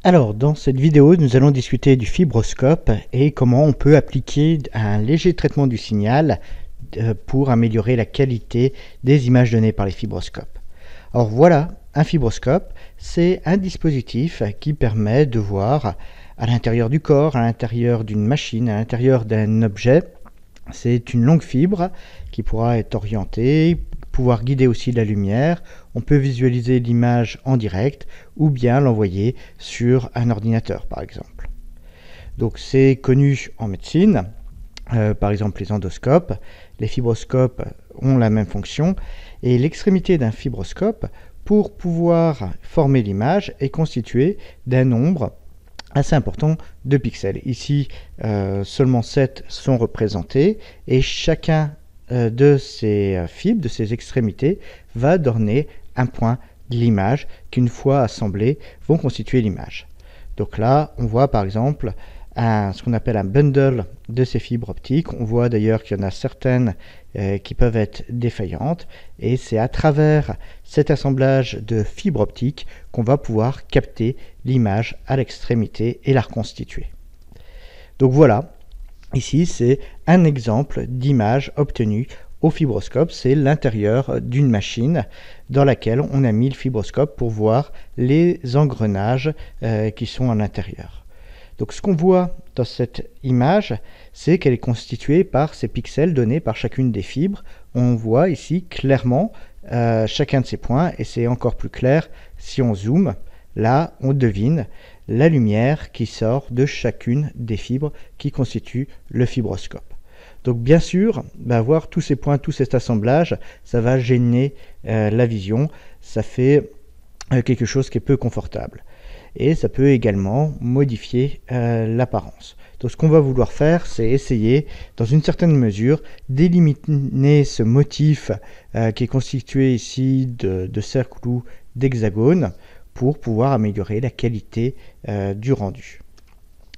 Alors, dans cette vidéo, nous allons discuter du fibroscope et comment on peut appliquer un léger traitement du signal pour améliorer la qualité des images données par les fibroscopes. Alors voilà, un fibroscope, c'est un dispositif qui permet de voir à l'intérieur du corps, à l'intérieur d'une machine, à l'intérieur d'un objet. C'est une longue fibre qui pourra être orientée, pouvoir guider aussi la lumière. On peut visualiser l'image en direct ou bien l'envoyer sur un ordinateur par exemple. Donc c'est connu en médecine, par exemple les endoscopes. Les fibroscopes ont la même fonction et l'extrémité d'un fibroscope pour pouvoir former l'image est constituée d'un nombre assez important de pixels. Ici, seulement 7 sont représentés et chacun de ces fibres, de ces extrémités, va donner un point de l'image qui, une fois assemblés, vont constituer l'image. Donc là, on voit par exemple ce qu'on appelle un bundle de ces fibres optiques. On voit d'ailleurs qu'il y en a certaines qui peuvent être défaillantes et c'est à travers cet assemblage de fibres optiques qu'on va pouvoir capter l'image à l'extrémité et la reconstituer. Donc voilà, ici c'est un exemple d'image obtenue au fibroscope. C'est l'intérieur d'une machine dans laquelle on a mis le fibroscope pour voir les engrenages qui sont à l'intérieur. Donc ce qu'on voit dans cette image, c'est qu'elle est constituée par ces pixels donnés par chacune des fibres. On voit ici clairement chacun de ces points et c'est encore plus clair si on zoome. Là, on devine la lumière qui sort de chacune des fibres qui constituent le fibroscope. Donc bien sûr, voir tous ces points, tout cet assemblage, ça va gêner la vision. Ça fait quelque chose qui est peu confortable. Et ça peut également modifier l'apparence. Donc ce qu'on va vouloir faire, c'est essayer, dans une certaine mesure, d'éliminer ce motif qui est constitué ici de cercles ou d'hexagones pour pouvoir améliorer la qualité du rendu.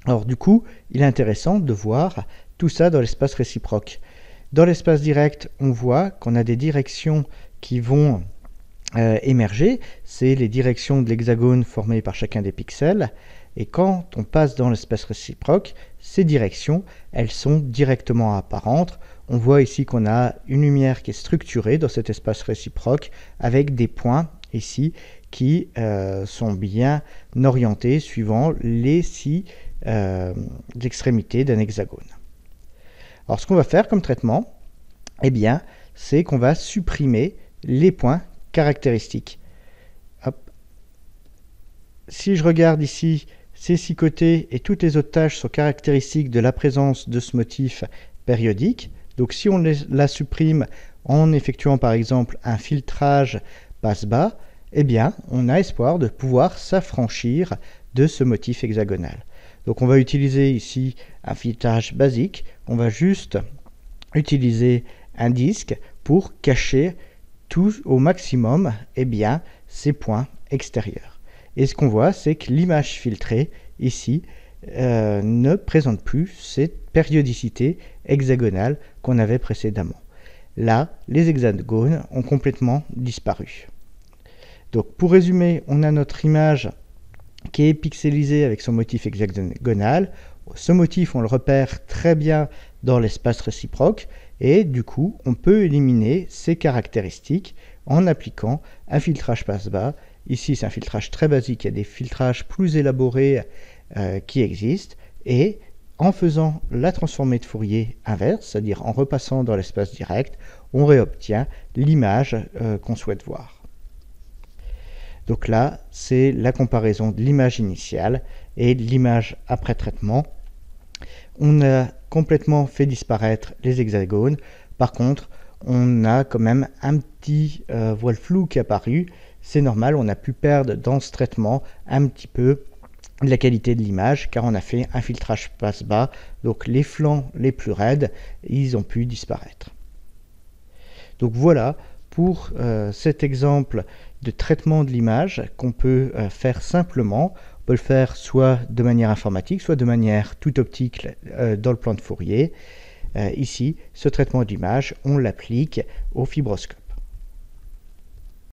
Alors du coup, il est intéressant de voir tout ça dans l'espace réciproque. Dans l'espace direct, on voit qu'on a des directions qui vont émerger, c'est les directions de l'hexagone formées par chacun des pixels, et quand on passe dans l'espace réciproque, ces directions, elles sont directement apparentes. On voit ici qu'on a une lumière qui est structurée dans cet espace réciproque avec des points ici qui sont bien orientés suivant les 6 extrémités d'un hexagone. Alors ce qu'on va faire comme traitement, c'est qu'on va supprimer les points caractéristiques. Hop. Si je regarde ici, ces 6 côtés et toutes les autres tâches sont caractéristiques de la présence de ce motif périodique. Donc si on la supprime en effectuant par exemple un filtrage passe-bas, on a espoir de pouvoir s'affranchir de ce motif hexagonal. Donc on va utiliser ici un filtrage basique. On va juste utiliser un disque pour cacher tout au maximum ces points extérieurs. Et ce qu'on voit, c'est que l'image filtrée ici ne présente plus cette périodicité hexagonale qu'on avait précédemment. Là, les hexagones ont complètement disparu. Donc pour résumer, on a notre image qui est pixelisée avec son motif hexagonal. Ce motif, on le repère très bien dans l'espace réciproque et du coup, on peut éliminer ces caractéristiques en appliquant un filtrage passe-bas. Ici, c'est un filtrage très basique, il y a des filtrages plus élaborés qui existent et en faisant la transformée de Fourier inverse, c'est-à-dire en repassant dans l'espace direct, on réobtient l'image qu'on souhaite voir. Donc là, c'est la comparaison de l'image initiale et de l'image après traitement. On a complètement fait disparaître les hexagones. Par contre, on a quand même un petit voile flou qui est apparu. C'est normal, on a pu perdre dans ce traitement un petit peu la qualité de l'image car on a fait un filtrage passe-bas. Donc les flancs les plus raides, ils ont pu disparaître. Donc voilà pour cet exemple de traitement de l'image qu'on peut faire simplement. On peut le faire soit de manière informatique, soit de manière tout optique dans le plan de Fourier. Ici, ce traitement d'image, on l'applique au fibroscope.